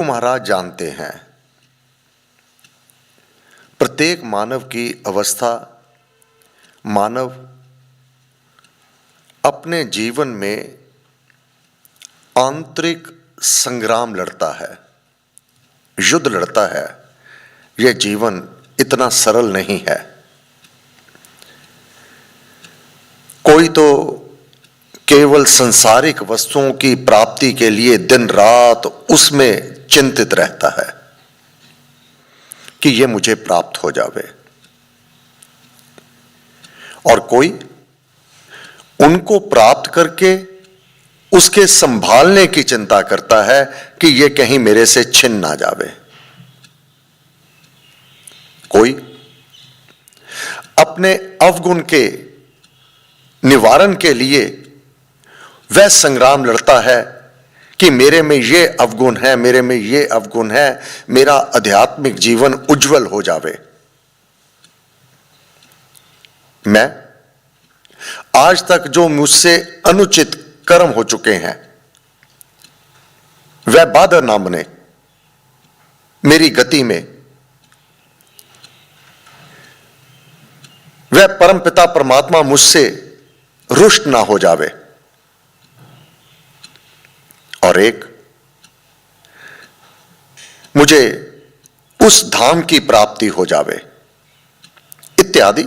महाराज जानते हैं, प्रत्येक मानव की अवस्था, मानव अपने जीवन में आंतरिक संग्राम लड़ता है, युद्ध लड़ता है। यह जीवन इतना सरल नहीं है। कोई तो केवल सांसारिक वस्तुओं की प्राप्ति के लिए दिन रात उसमें चिंतित रहता है कि यह मुझे प्राप्त हो जावे, और कोई उनको प्राप्त करके उसके संभालने की चिंता करता है कि यह कहीं मेरे से छिन ना जावे। कोई अपने अवगुण के निवारण के लिए वह संग्राम लड़ता है कि मेरे में ये अवगुण है, मेरे में ये अवगुण है, मेरा आध्यात्मिक जीवन उज्जवल हो जावे। मैं आज तक जो मुझसे अनुचित कर्म हो चुके हैं वह बाधा ना बने मेरी गति में, वह परमपिता परमात्मा मुझसे रुष्ट ना हो जावे, और एक मुझे उस धाम की प्राप्ति हो जावे इत्यादि।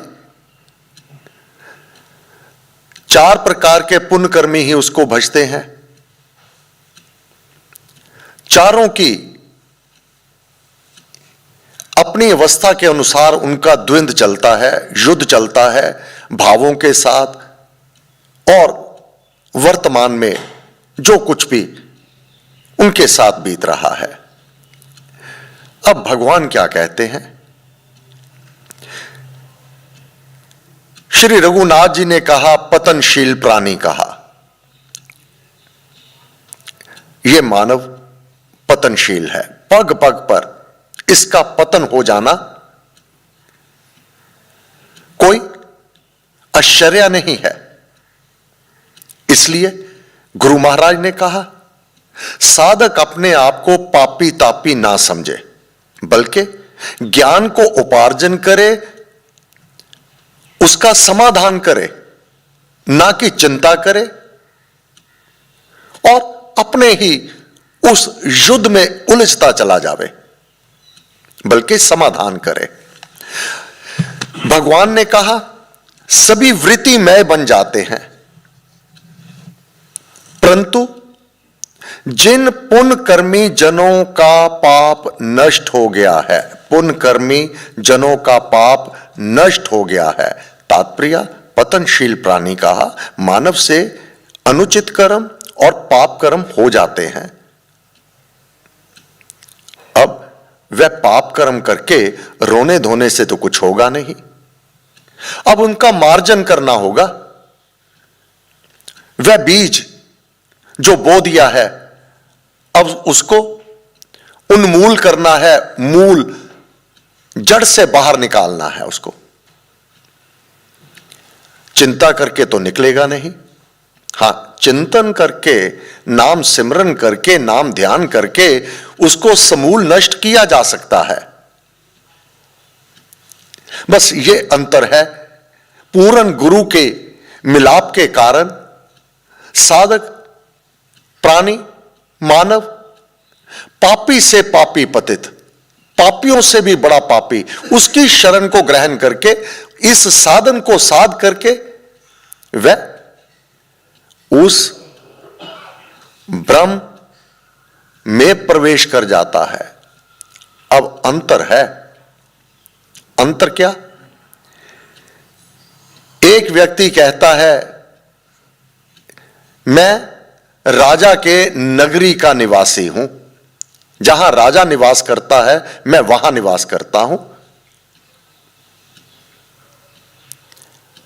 चार प्रकार के पुण्य कर्मी ही उसको भजते हैं। चारों की अपनी अवस्था के अनुसार उनका द्वंद्व चलता है, युद्ध चलता है भावों के साथ, और वर्तमान में जो कुछ भी उनके साथ बीत रहा है। अब भगवान क्या कहते हैं? श्री रघुनाथ जी ने कहा पतनशील प्राणी कहा। यह मानव पतनशील है, पग पग पर इसका पतन हो जाना कोई आश्चर्य नहीं है। इसलिए गुरु महाराज ने कहा साधक अपने आप को पापी तापी ना समझे, बल्कि ज्ञान को उपार्जन करे, उसका समाधान करे, ना कि चिंता करे, और अपने ही उस युद्ध में उलझता चला जावे, बल्कि समाधान करे। भगवान ने कहा सभी वृत्तिमय बन जाते हैं, परंतु जिन पुण्य कर्मी जनों का पाप नष्ट हो गया है, पुण्य कर्मी जनों का पाप नष्ट हो गया है। तात्पर्य पतनशील प्राणी कहा, मानव से अनुचित कर्म और पाप कर्म हो जाते हैं। अब वह पाप कर्म करके रोने धोने से तो कुछ होगा नहीं, अब उनका मार्जन करना होगा। वह बीज जो बो दिया है अब उसको उन्मूल करना है, मूल जड़ से बाहर निकालना है उसको। चिंता करके तो निकलेगा नहीं। हां, चिंतन करके, नाम सिमरन करके, नाम ध्यान करके उसको समूल नष्ट किया जा सकता है। बस ये अंतर है, पूर्ण गुरु के मिलाप के कारण साधक प्राणी मानव पापी से पापी पतित, पापियों से भी बड़ा पापी, उसकी शरण को ग्रहण करके, इस साधन को साध करके वह उस ब्रह्म में प्रवेश कर जाता है। अब अंतर है, अंतर क्या? एक व्यक्ति कहता है मैं राजा के नगरी का निवासी हूं, जहां राजा निवास करता है मैं वहां निवास करता हूं।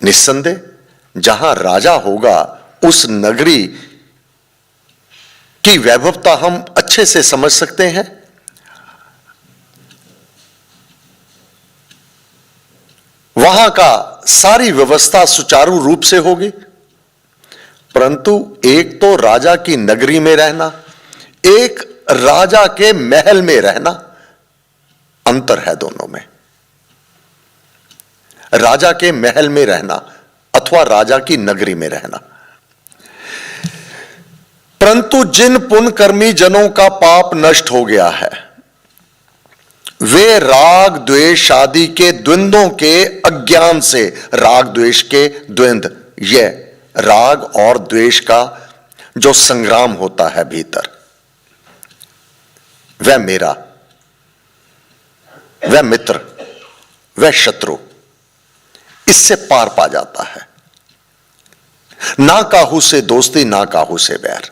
निस्संदेह जहां राजा होगा उस नगरी की वैभवता हम अच्छे से समझ सकते हैं। वहां का सारी व्यवस्था सुचारू रूप से होगी, परंतु एक तो राजा की नगरी में रहना, एक राजा के महल में रहना, अंतर है दोनों में। राजा के महल में रहना अथवा राजा की नगरी में रहना। परंतु जिन पुण्यकर्मी जनों का पाप नष्ट हो गया है, वे राग द्वेष आदि के द्वंद्वों के अज्ञान से, राग द्वेष के द्वंद्व, यह राग और द्वेष का जो संग्राम होता है भीतर, वह मेरा, वह मित्र, वह शत्रु, इससे पार पा जाता है। ना काहू से दोस्ती, ना काहू से बैर।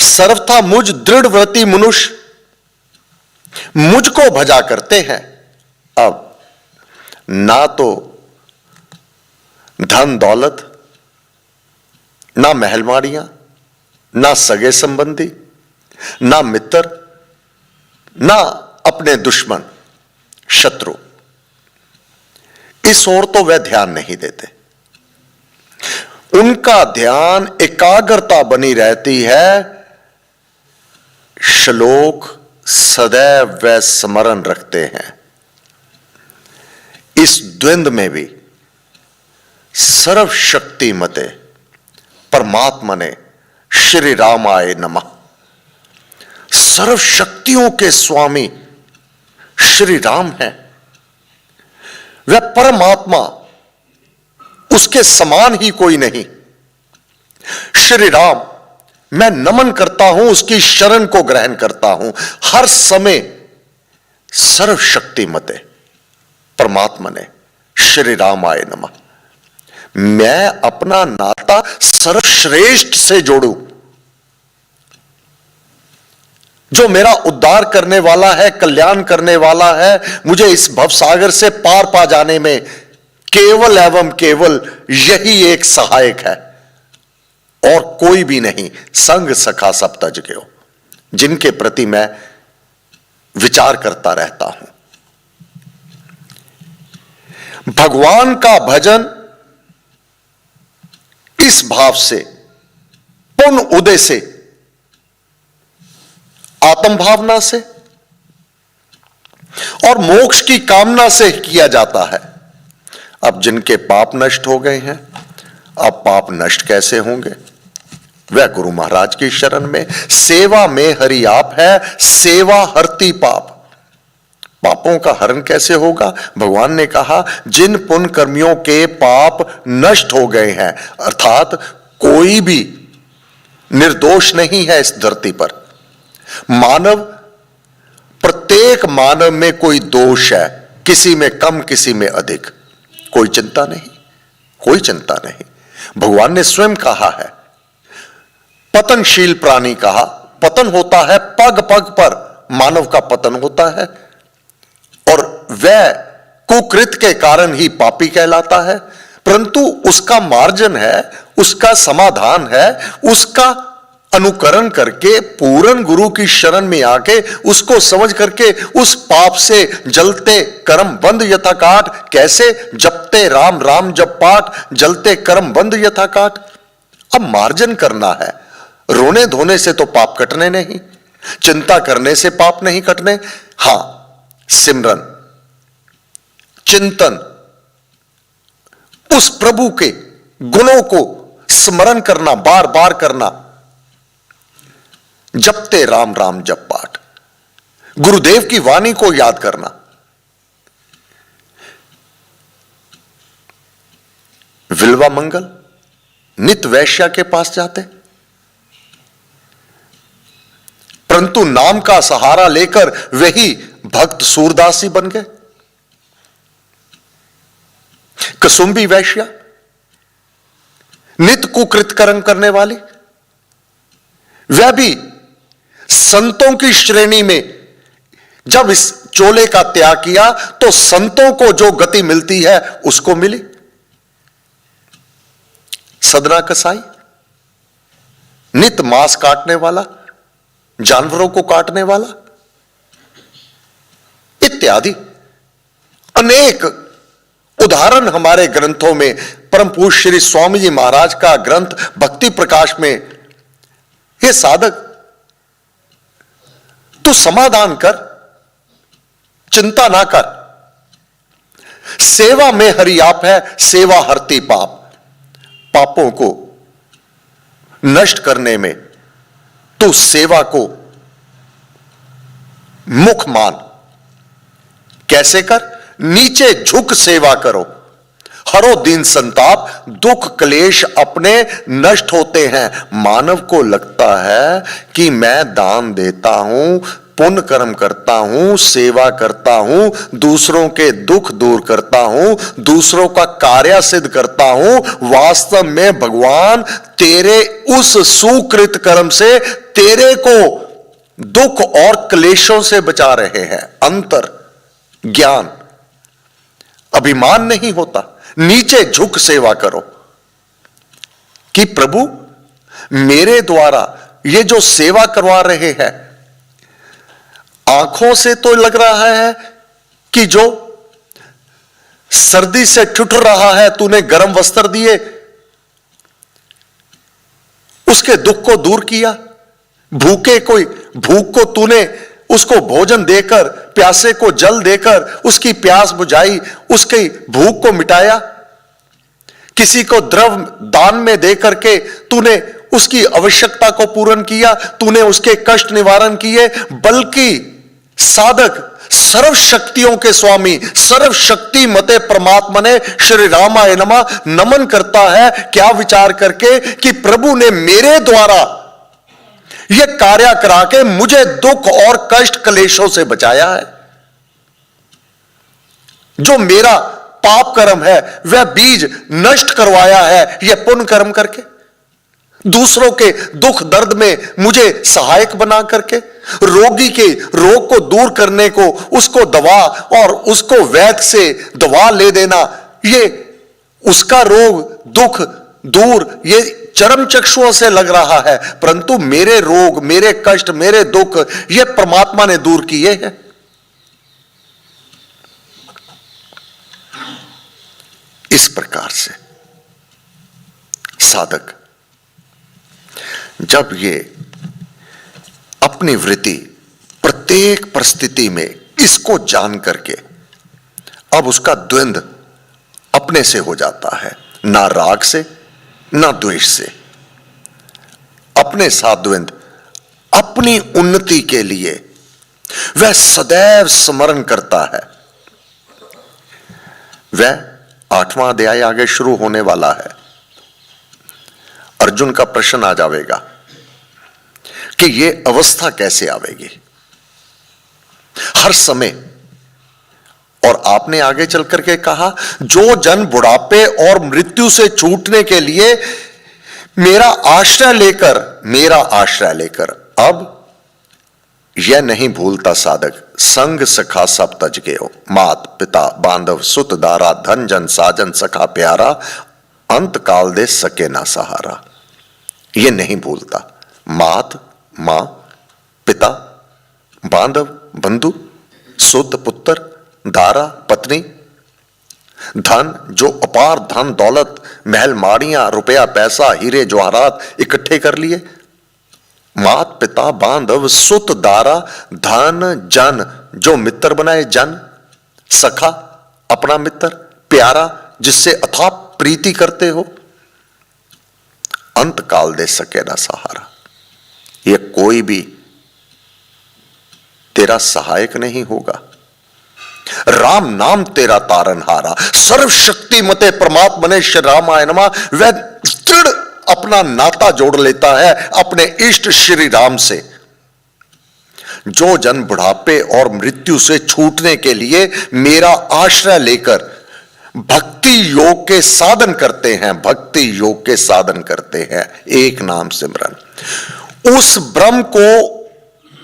सर्वथा मुझ दृढ़व्रती मनुष्य मुझको भजा करते हैं। अब ना तो धन दौलत, ना महलमाड़ियां, ना सगे संबंधी, ना मित्र, ना अपने दुश्मन शत्रु, इस ओर तो वह ध्यान नहीं देते। उनका ध्यान एकाग्रता बनी रहती है, श्लोक सदैव वह स्मरण रखते हैं। इस द्वंद्व में भी सर्वशक्तिमते परमात्मा ने श्री रामाय नमः, सर्व शक्तियों के स्वामी श्री राम है, वह परमात्मा, उसके समान ही कोई नहीं। श्री राम, मैं नमन करता हूं, उसकी शरण को ग्रहण करता हूं हर समय। सर्वशक्तिमते परमात्मा ने श्री रामाय नमः, मैं अपना नाता सर्वश्रेष्ठ से जोड़ूं, जो मेरा उद्धार करने वाला है, कल्याण करने वाला है, मुझे इस भवसागर से पार पा जाने में केवल एवं केवल यही एक सहायक है और कोई भी नहीं। संग सखा सब तज गयो, जिनके प्रति मैं विचार करता रहता हूं। भगवान का भजन इस भाव से, पूर्ण उदय से, आत्म भावना से और मोक्ष की कामना से किया जाता है। अब जिनके पाप नष्ट हो गए हैं, अब पाप नष्ट कैसे होंगे? वह गुरु महाराज की शरण में, सेवा में हरि आप है, सेवा हरती पाप। पापों का हरण कैसे होगा? भगवान ने कहा जिन पुण्य कर्मियों के पाप नष्ट हो गए हैं, अर्थात कोई भी निर्दोष नहीं है इस धरती पर। मानव, प्रत्येक मानव में कोई दोष है, किसी में कम, किसी में अधिक। कोई चिंता नहीं, कोई चिंता नहीं। भगवान ने स्वयं कहा है, पतनशील प्राणी कहा, पतन होता है पग पग पर, मानव का पतन होता है और वह कुकृत के कारण ही पापी कहलाता है। परंतु उसका मार्जन है, उसका समाधान है, उसका अनुकरण करके पूर्ण गुरु की शरण में आके उसको समझ करके उस पाप से जलते कर्म बंद यथा काट। कैसे? जपते राम राम जप पाठ, जलते कर्म बंद यथा काट। अब मार्जन करना है। रोने धोने से तो पाप कटने नहीं, चिंता करने से पाप नहीं कटने। हां, सिमरन, चिंतन, उस प्रभु के गुणों को स्मरण करना, बार बार करना, जपते राम राम जप पाठ, गुरुदेव की वाणी को याद करना। विल्वा मंगल नित वैश्या के पास जाते, परंतु नाम का सहारा लेकर वही भक्त सूरदासी बन गए। कसुंबी वैश्या, नित कुकृत कर्म करने वाली, वह भी संतों की श्रेणी में जब इस चोले का त्याग किया तो संतों को जो गति मिलती है उसको मिली। सदना कसाई, नित मांस काटने वाला, जानवरों को काटने वाला, इत्यादि अनेक उदाहरण हमारे ग्रंथों में, परम पूज्य श्री स्वामी जी महाराज का ग्रंथ भक्ति प्रकाश में हे साधक, तू समाधान कर, चिंता ना कर। सेवा में हरि आप है, सेवा हरती पाप। पापों को नष्ट करने में तू सेवा को मुख मान। कैसे कर? नीचे झुक सेवा करो। हरो दीन संताप, दुख क्लेश अपने नष्ट होते हैं। मानव को लगता है कि मैं दान देता हूं, पुण्य कर्म करता हूं, सेवा करता हूं, दूसरों के दुख दूर करता हूं, दूसरों का कार्य सिद्ध करता हूं। वास्तव में भगवान तेरे उस सुकृत कर्म से तेरे को दुख और क्लेशों से बचा रहे हैं। अंतर ज्ञान, अभिमान नहीं होता। नीचे झुक सेवा करो कि प्रभु मेरे द्वारा ये जो सेवा करवा रहे हैं, आंखों से तो लग रहा है कि जो सर्दी से ठुठुर रहा है, तूने गर्म वस्त्र दिए, उसके दुख को दूर किया। भूखे कोई भूख को तूने उसको भोजन देकर, प्यासे को जल देकर उसकी प्यास बुझाई, उसकी भूख को मिटाया। किसी को द्रव दान में देकर के तूने उसकी आवश्यकता को पूर्ण किया, तूने उसके कष्ट निवारण किए। बल्कि साधक सर्व शक्तियों के स्वामी, सर्व शक्ति मते परमात्मा ने श्री रामाय नमः नमन करता है। क्या विचार करके कि प्रभु ने मेरे द्वारा यह कार्य करा के मुझे दुख और कष्ट क्लेशों से बचाया है। जो मेरा पाप कर्म है वह बीज नष्ट करवाया है यह पुण्य कर्म करके। दूसरों के दुख दर्द में मुझे सहायक बना करके, रोगी के रोग को दूर करने को उसको दवा और उसको वैद्य से दवा ले देना, ये उसका रोग दुख दूर ये चरम चक्षुओं से लग रहा है, परंतु मेरे रोग, मेरे कष्ट, मेरे दुख ये परमात्मा ने दूर किए हैं। इस प्रकार से साधक जब ये अपनी वृत्ति प्रत्येक परिस्थिति में इसको जान करके अब उसका द्वंद्व अपने से हो जाता है, ना राग से ना द्वेष से। अपने साथ द्वंद्व, अपनी उन्नति के लिए वह सदैव स्मरण करता है। वह 8वां अध्याय आगे शुरू होने वाला है। अर्जुन का प्रश्न आ जाएगा कि यह अवस्था कैसे आवेगी हर समय। और आपने आगे चल करके कहा, जो जन बुढ़ापे और मृत्यु से छूटने के लिए मेरा आश्रय लेकर अब यह नहीं भूलता साधक, संग सखा सब तज गयो, मात पिता बांधव सुत दारा, धन जन साजन सखा प्यारा, अंत काल दे सके ना सहारा। यह नहीं भूलता। मात मां, पिता बांधव बंधु, सुत पुत्र, दारा पत्नी, धन जो अपार धन दौलत, महल माड़ियां, रुपया पैसा, हीरे जवाहरात इकट्ठे कर लिए। मात पिता बांधव सुत दारा, धन जन जो मित्र बनाए, जन सखा अपना मित्र, प्यारा जिससे अथाह प्रीति करते हो, अंत काल दे सके ना सहारा। यह कोई भी तेरा सहायक नहीं होगा। राम नाम तेरा तारनहारा, सर्वशक्ति मते परमात्मा ने श्री रामाय नमः वह दृढ़ अपना नाता जोड़ लेता है अपने इष्ट श्री राम से। जो जन बुढ़ापे और मृत्यु से छूटने के लिए मेरा आश्रय लेकर भक्ति योग के साधन करते हैं, भक्ति योग के साधन करते हैं, एक नाम सिमरन, उस ब्रह्म को,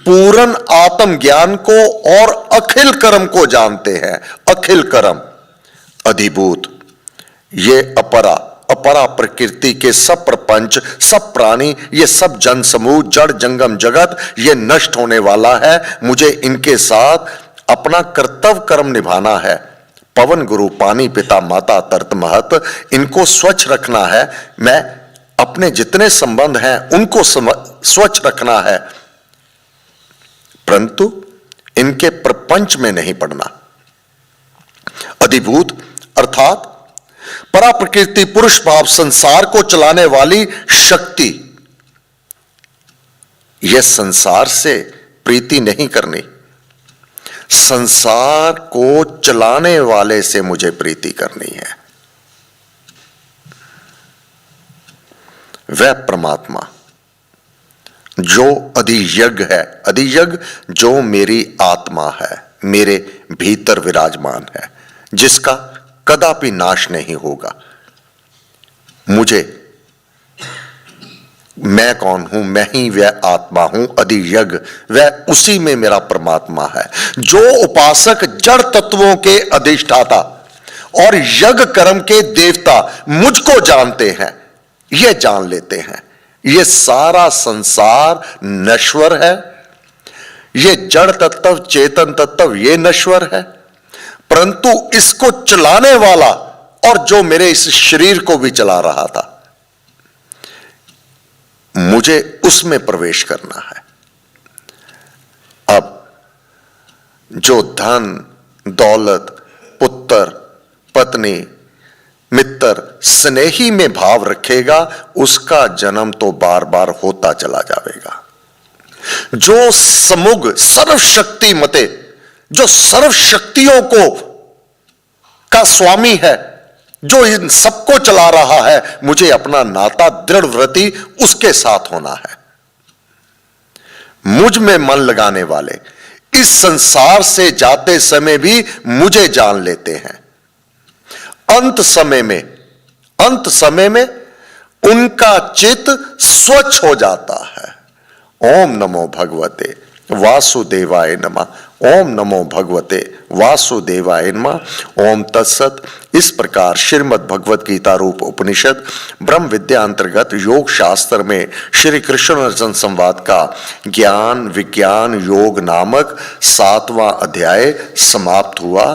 पूर्ण आत्म ज्ञान को और अखिल कर्म को जानते हैं। अखिल कर्म अधिभूत, ये अपरा प्रकृति के सब प्रपंच, सब प्राणी, ये सब जन समूह, जड़ जंगम जगत, ये नष्ट होने वाला है। मुझे इनके साथ अपना कर्तव्य कर्म निभाना है। पवन गुरु पानी पिता माता तर्त महत, इनको स्वच्छ रखना है। मैं अपने जितने संबंध हैं उनको स्वच्छ रखना है, परंतु इनके प्रपंच में नहीं पड़ना। अधिभूत अर्थात परा प्रकृति पुरुष भाव संसार को चलाने वाली शक्ति, यह संसार से प्रीति नहीं करनी, संसार को चलाने वाले से मुझे प्रीति करनी है। वह परमात्मा जो अधियज्ञ है, अधियज्ञ जो मेरी आत्मा है, मेरे भीतर विराजमान है, जिसका कदापि नाश नहीं होगा। मुझे, मैं कौन हूं? मैं ही वह आत्मा हूं, अधियज्ञ, वह उसी में मेरा परमात्मा है। जो उपासक जड़ तत्वों के अधिष्ठाता और यज्ञ कर्म के देवता मुझको जानते हैं, यह जान लेते हैं यह सारा संसार नश्वर है, यह जड़ तत्व चेतन तत्व यह नश्वर है, परंतु इसको चलाने वाला और जो मेरे इस शरीर को भी चला रहा था, मुझे उसमें प्रवेश करना है। अब जो धन दौलत पुत्र पत्नी मित्र स्नेही में भाव रखेगा, उसका जन्म तो बार बार होता चला जाएगा। जो समुग सर्वशक्ति मते, जो सर्व शक्तियों को का स्वामी है, जो इन सबको चला रहा है, मुझे अपना नाता दृढ़ व्रति उसके साथ होना है। मुझ में मन लगाने वाले इस संसार से जाते समय भी मुझे जान लेते हैं। अंत समय में उनका चित्त स्वच्छ हो जाता है। ओम नमो भगवते वासुदेवाय नमः। ओम नमो भगवते वासुदेवाय नमः। ओम तत्सत। इस प्रकार श्रीमद् भगवत गीता रूप उपनिषद ब्रह्म विद्या अंतर्गत योग शास्त्र में श्री कृष्ण अर्जुन संवाद का ज्ञान विज्ञान योग नामक 7वां अध्याय समाप्त हुआ।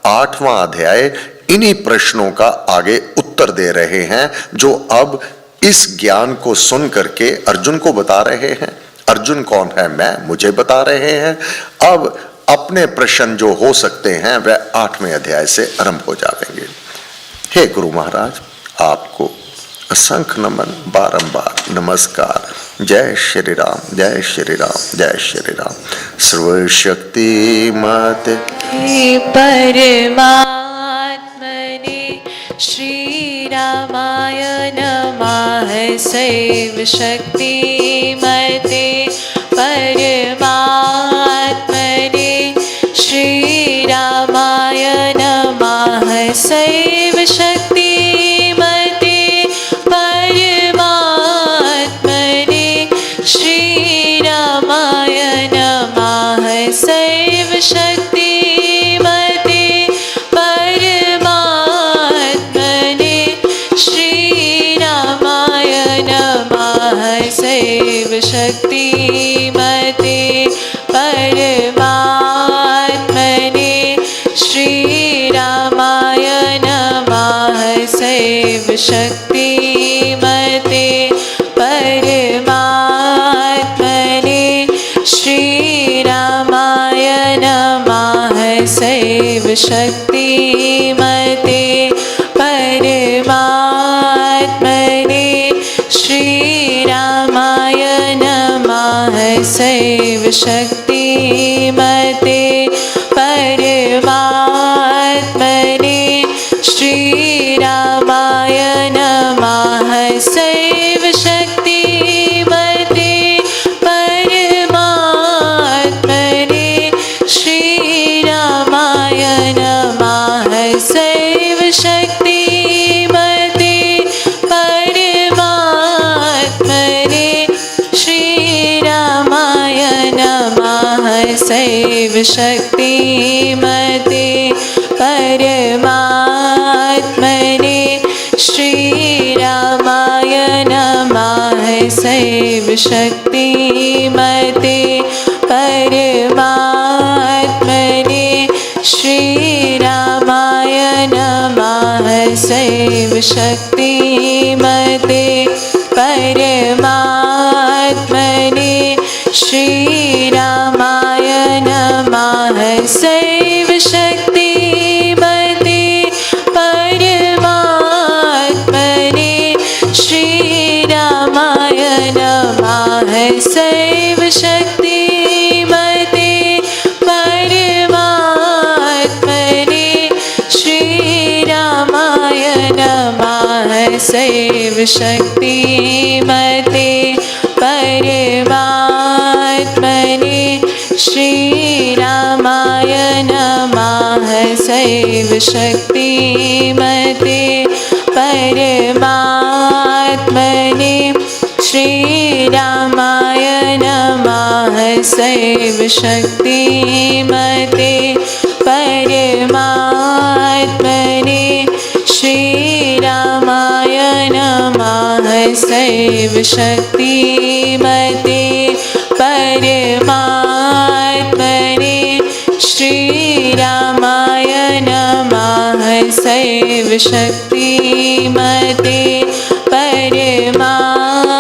8वां अध्याय इन्हीं प्रश्नों का आगे उत्तर दे रहे हैं, जो अब इस ज्ञान को सुन करके अर्जुन को बता रहे हैं। अर्जुन कौन है? मैं, मुझे बता रहे हैं। अब अपने प्रश्न जो हो सकते हैं वह 8वें अध्याय से आरंभ हो जाएंगे। हे गुरु महाराज, आपको असंख्य नमन, बारंबार नमस्कार। जय श्री राम, जय श्री राम, जय श्री राम। सर्वशक्ति माते परमात्मने श्री रामाय नमः। सैव शक्ति मते परमात्मने श्री रामाय नमः। सैव शक्ति मते परमात्मने श्री रामाय नमः। सैव शक्ति मते परमात्मने श्री रामाय नमः। सैव शक्ति मते परमात्मने श्री रामाय नमः। सैव शक्ति मते परमात्मने श्री रामाय नमः। सैव शक्ति मते परमात्मने श्री रामाय नमः। सैव शक्ति मते परमात्मने श्री रामाय नमः। सैव शक्ति मते परमात्मने श्री रामाय नमः। सैव शक्ति मते परमात्मने श्री रामाय नमः। सैव शक्ति मते परमात्मने श्री रामाय नमः। सैव शक्ति मते परमात्मने श्री रामाय नमः। सैव शक्ति मते परमात्मने श्रीरामाय नमः सैव शक्तिमते परमात्मने श्रीरामाय नमः सैव शक्तिमते परमात्मने श्रीरामाय नमः सैव शक्तिमते परमात्मने श्रीरामाय नमः सैव शक्तिमते परमात्मने श्रीरामाय नमः सैव शक्तिमते परमात्मने श्रीरामाय नमः सैव शक्तिमते परमात्मने श्रीरामाय नमः सैव शक्तिमते परमात्मने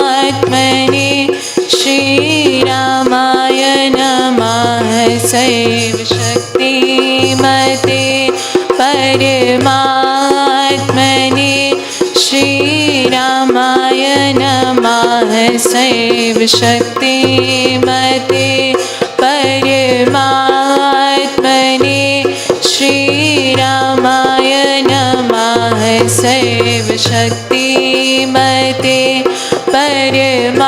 श्रीरामाय नमः सैव शक्तिमते परमात्मने श्रीरामाय नमः सैव शक्तिमते परमात्मने श्रीरामाय नमः सैव शक्तिमते परमात्मने